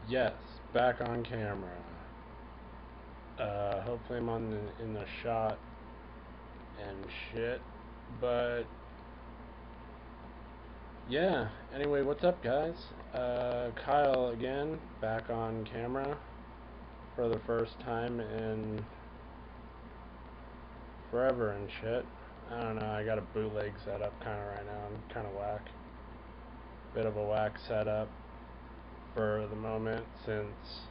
Yes, back on camera. Hopefully I'm in the shot and shit. But yeah. Anyway, what's up, guys? Kyle again, back on camera for the first time in forever and shit. I don't know. I got a bootleg setup kind of right now. I'm kind of whack. Bit of a whack setup for the moment, since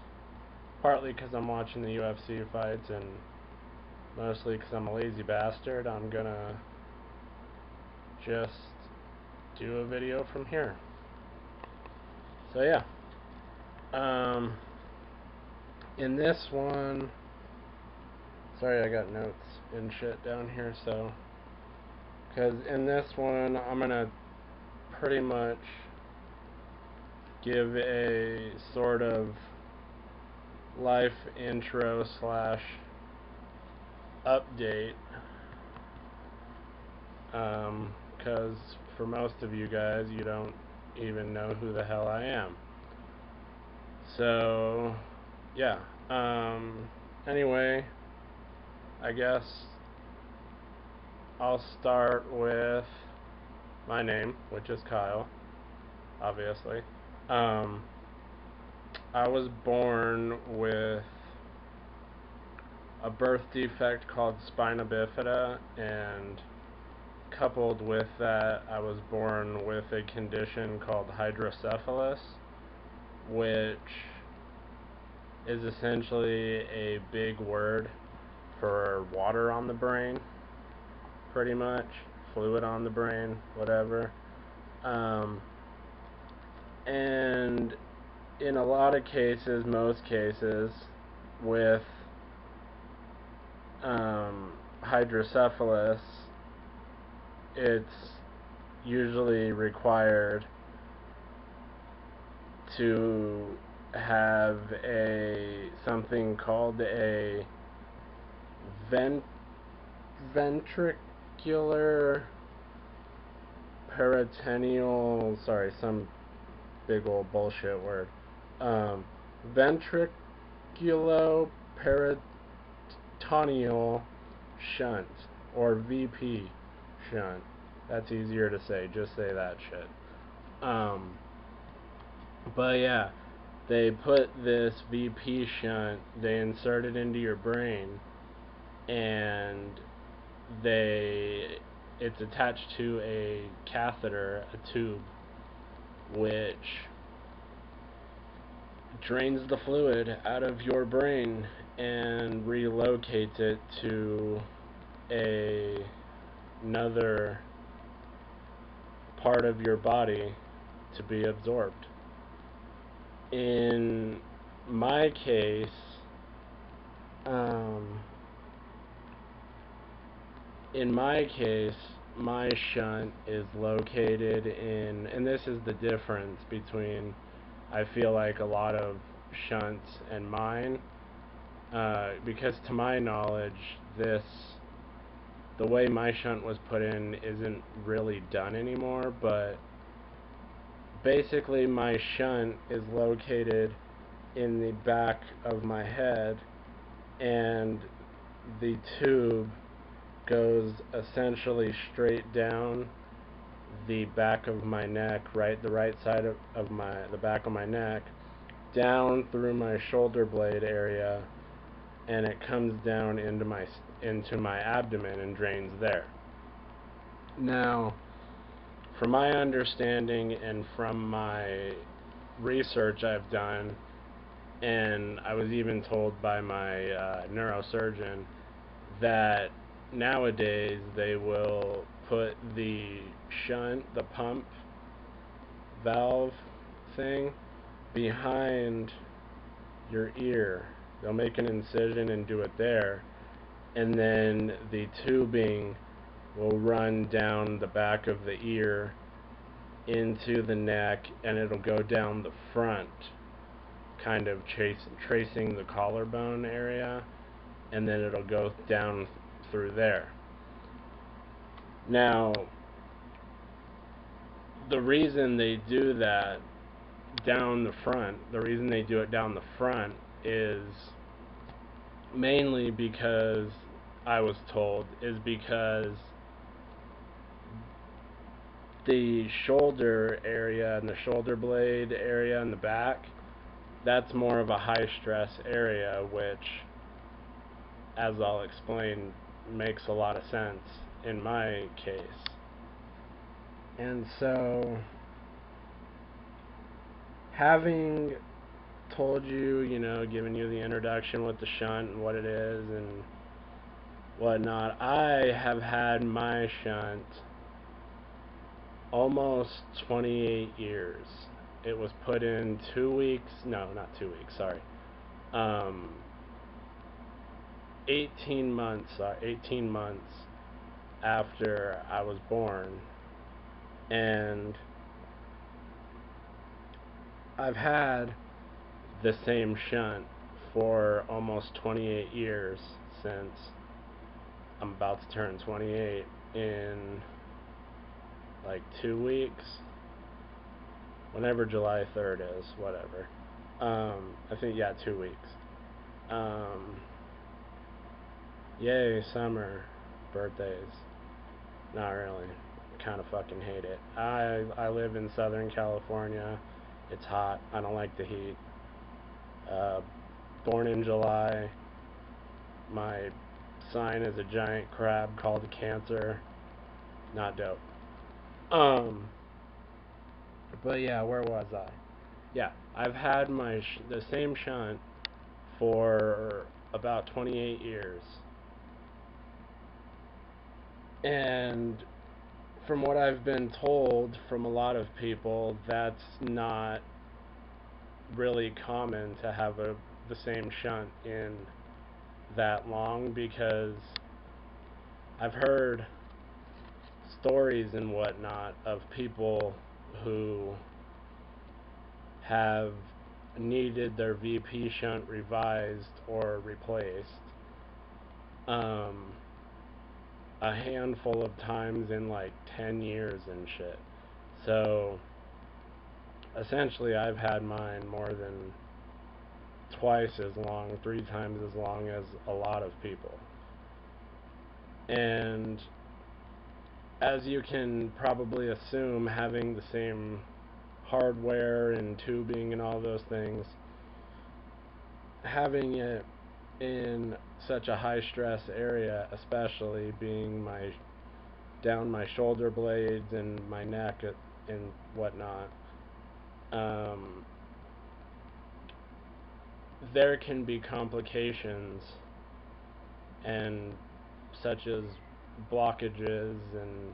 partly because I'm watching the UFC fights and mostly because I'm a lazy bastard. I'm gonna just do a video from here. So yeah, in this one, sorry, I got notes and shit down here. So, because in this one, I'm gonna pretty much give a sort of life intro slash update, because for most of you guys, you don't even know who the hell I am. So, yeah. Anyway, I guess I'll start with my name, which is Kyle, obviously. I was born with a birth defect called spina bifida, and coupled with that, I was born with a condition called hydrocephalus, which is essentially a big word for water on the brain, pretty much. Fluid on the brain, whatever. And in a lot of cases, most cases, with hydrocephalus, it's usually required to have something called a ventricular peritoneal, sorry, some big old bullshit word, ventriculoperitoneal shunt, or VP shunt. That's easier to say, just say that shit. But yeah, they put this VP shunt, they insert it into your brain, and it's attached to a catheter, a tube, which drains the fluid out of your brain and relocates it to another part of your body to be absorbed. In my case, my shunt is located in, and this is the difference between, I feel like, a lot of shunts and mine, because to my knowledge, the way my shunt was put in isn't really done anymore, but basically my shunt is located in the back of my head, and the tube goes essentially straight down the back of my neck, the right side of the back of my neck, down through my shoulder blade area, and it comes down into my abdomen and drains there. Now, from my understanding and from my research I've done, and I was even told by my neurosurgeon, that nowadays they will put the shunt, the pump valve thing, behind your ear. They'll make an incision and do it there, and then the tubing will run down the back of the ear into the neck, and it'll go down the front, kind of tracing the collarbone area, and then it'll go down through there. Now, the reason they do that down the front. The reason they do it down the front is mainly because I was told is because the shoulder area and the shoulder blade area in the back, that's more of a high stress area, which, as I'll explain, makes a lot of sense in my case. And so, having told you, given you the introduction with the shunt and what it is and whatnot, I have had my shunt almost 28 years. It was put in 2 weeks, no, not 2 weeks, sorry. 18 months after I was born. And I've had the same shunt for almost 28 years, since I'm about to turn 28 in like 2 weeks, whenever July 3rd is, whatever. I think, yeah, 2 weeks. Yay, summer, birthdays. Not really. Kind of fucking hate it. I live in Southern California. It's hot. I don't like the heat. Born in July. My sign is a giant crab called a Cancer. Not dope. But yeah, where was I? Yeah, I've had the same shunt for about 28 years. And from what I've been told from a lot of people, that's not really common to have the same shunt in that long, because I've heard stories and whatnot of people who have needed their VP shunt revised or replaced a handful of times in like 10 years and shit. So essentially I've had mine more than twice as long, 3 times as long as a lot of people. And as you can probably assume, having the same hardware and tubing and all those things, having it in such a high stress area, especially being down my shoulder blades and my neck and whatnot, there can be complications, and such as blockages and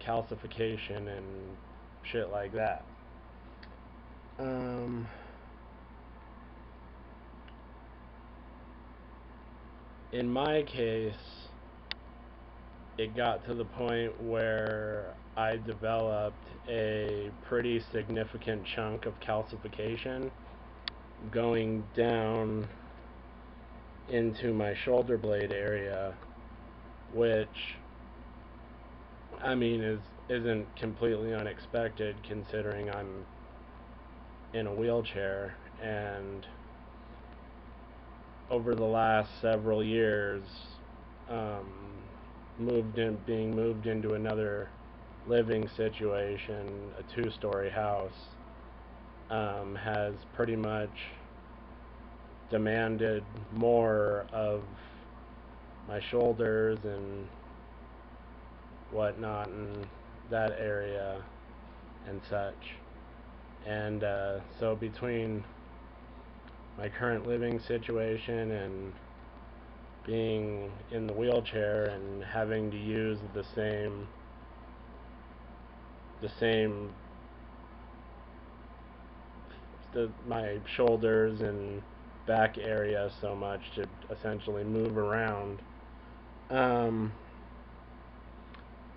calcification and shit like that. In my case, it got to the point where I developed a pretty significant chunk of calcification going down into my shoulder blade area, which, I mean, isn't completely unexpected, considering I'm in a wheelchair, and over the last several years, being moved into another living situation, a 2-story house, has pretty much demanded more of my shoulders and whatnot in that area and such. And so between my current living situation and being in the wheelchair and having to use my shoulders and back area so much to essentially move around,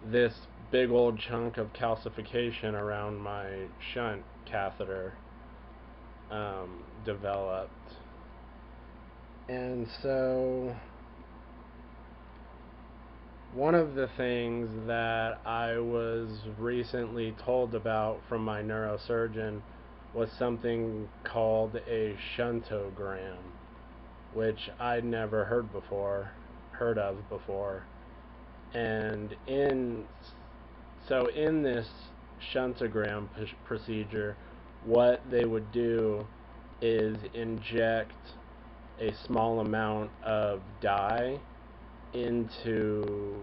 this big old chunk of calcification around my shunt catheter developed. And so one of the things that I was recently told about from my neurosurgeon was something called a shuntogram, which I'd never heard of before. And in this shuntogram procedure, what they would do is inject a small amount of dye into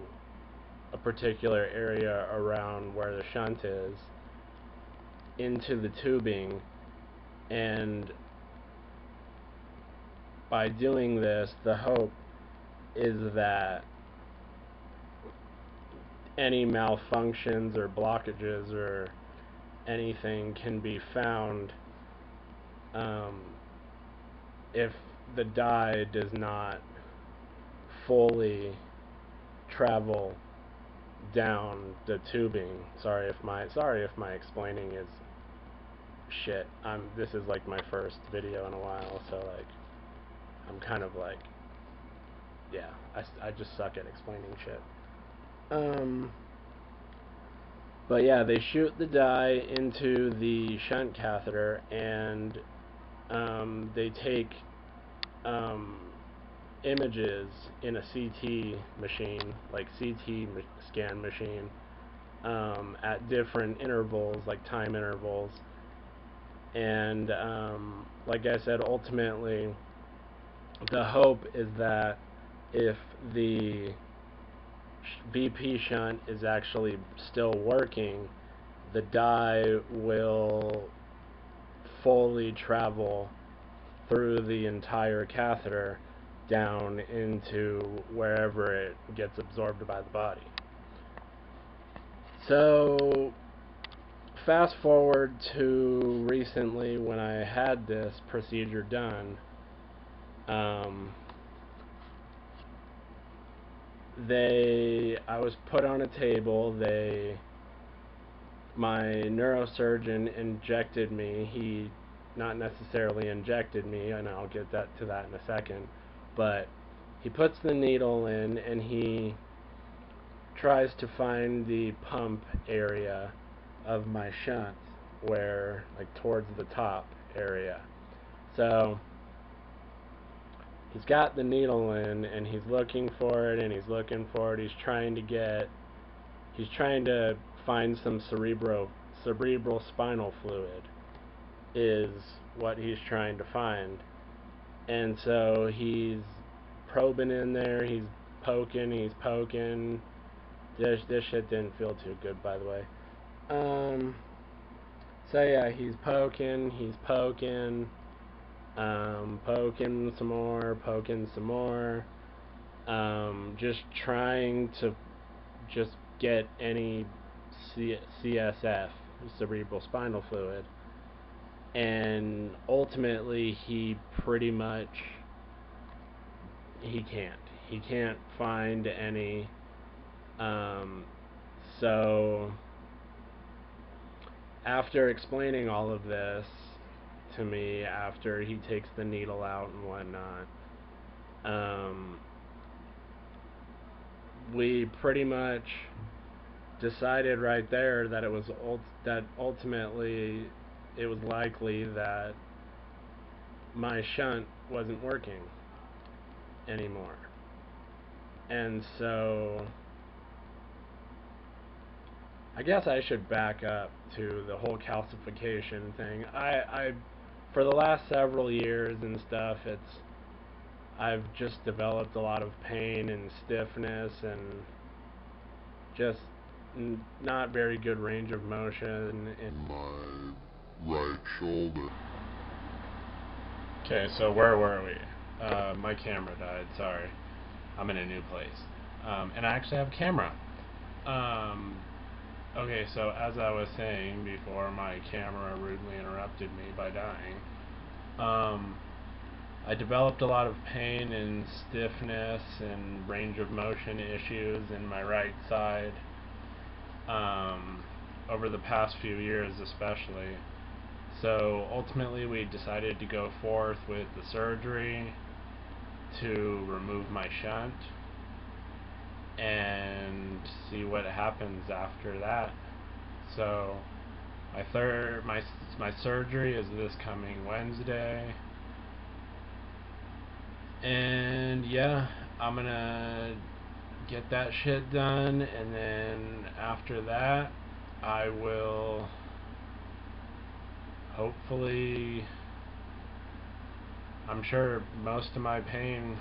a particular area around where the shunt is, into the tubing, and by doing this, the hope is that any malfunctions or blockages or anything can be found if the dye does not fully travel down the tubing. Sorry if my explaining is shit. This is like my first video in a while, so like I'm kind of like, yeah, I just suck at explaining shit. But yeah, they shoot the dye into the shunt catheter, and they take images in a CT machine, like CT scan machine, at different intervals, like time intervals. And like I said, ultimately, the hope is that if the VP shunt is actually still working, the dye will fully travel through the entire catheter down into wherever it gets absorbed by the body. So fast forward to recently when I had this procedure done. I was put on a table. My neurosurgeon injected me. He not necessarily injected me, and I'll get to that in a second, but he puts the needle in and he tries to find the pump area of my shunt, where, like, towards the top area. So he's got the needle in and he's looking for it and he's looking for it. He's trying to find some cerebral spinal fluid is what he's trying to find. And so he's probing in there, he's poking. This shit didn't feel too good, by the way. So yeah, he's poking some more, just trying to just get any CSF, cerebral spinal fluid, and ultimately he can't find any. So after explaining all of this to me, after he takes the needle out and whatnot, we pretty much decided right there that ultimately it was likely that my shunt wasn't working anymore. And so I guess I should back up to the whole calcification thing. I for the last several years and stuff, I've just developed a lot of pain and stiffness and just not very good range of motion in my right shoulder. Okay, so where were we? My camera died, sorry. I'm in a new place. And I actually have a camera. Okay, so as I was saying before, my camera rudely interrupted me by dying. I developed a lot of pain and stiffness and range of motion issues in my right side over the past few years especially. So ultimately we decided to go forth with the surgery to remove my shunt and see what happens after that. So My surgery is this coming Wednesday, and yeah, I'm gonna get that shit done, and then after that I will hopefully, I'm sure most of my pain,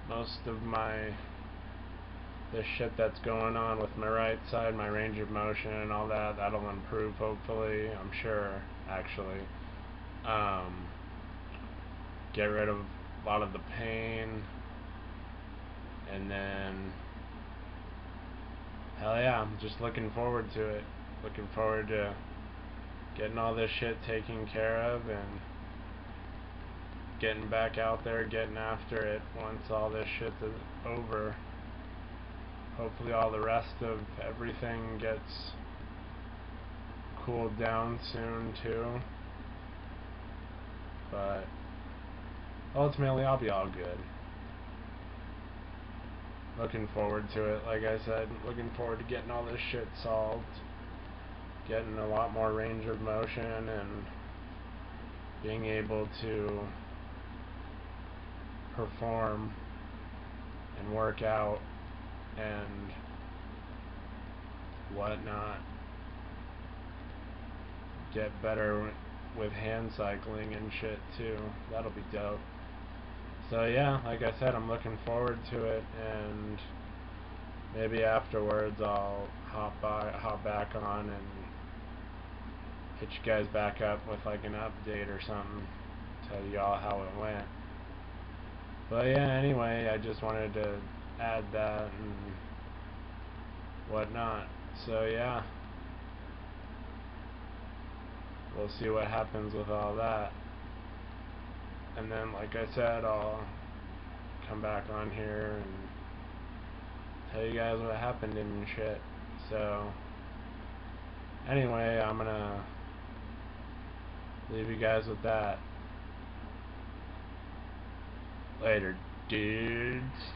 most of my the shit that's going on with my right side, my range of motion and all that, that'll improve hopefully, I'm sure, actually. Get rid of a lot of the pain, and then, hell yeah, I'm just looking forward to it. Looking forward to getting all this shit taken care of and getting back out there, getting after it once all this shit is over. Hopefully all the rest of everything gets cooled down soon too. But ultimately I'll be all good. Looking forward to it, like I said, looking forward to getting all this shit solved. Getting a lot more range of motion and being able to perform and work out and whatnot. Get better with hand cycling and shit too. That'll be dope. So yeah, like I said, I'm looking forward to it, and maybe afterwards I'll hop back on and hit you guys back up with like an update or something, tell y'all how it went. But yeah, anyway, I just wanted to add that and whatnot. So yeah, we'll see what happens with all that. And then, like I said, I'll come back on here and tell you guys what happened and shit. So anyway, I'm gonna leave you guys with that. Later, dudes.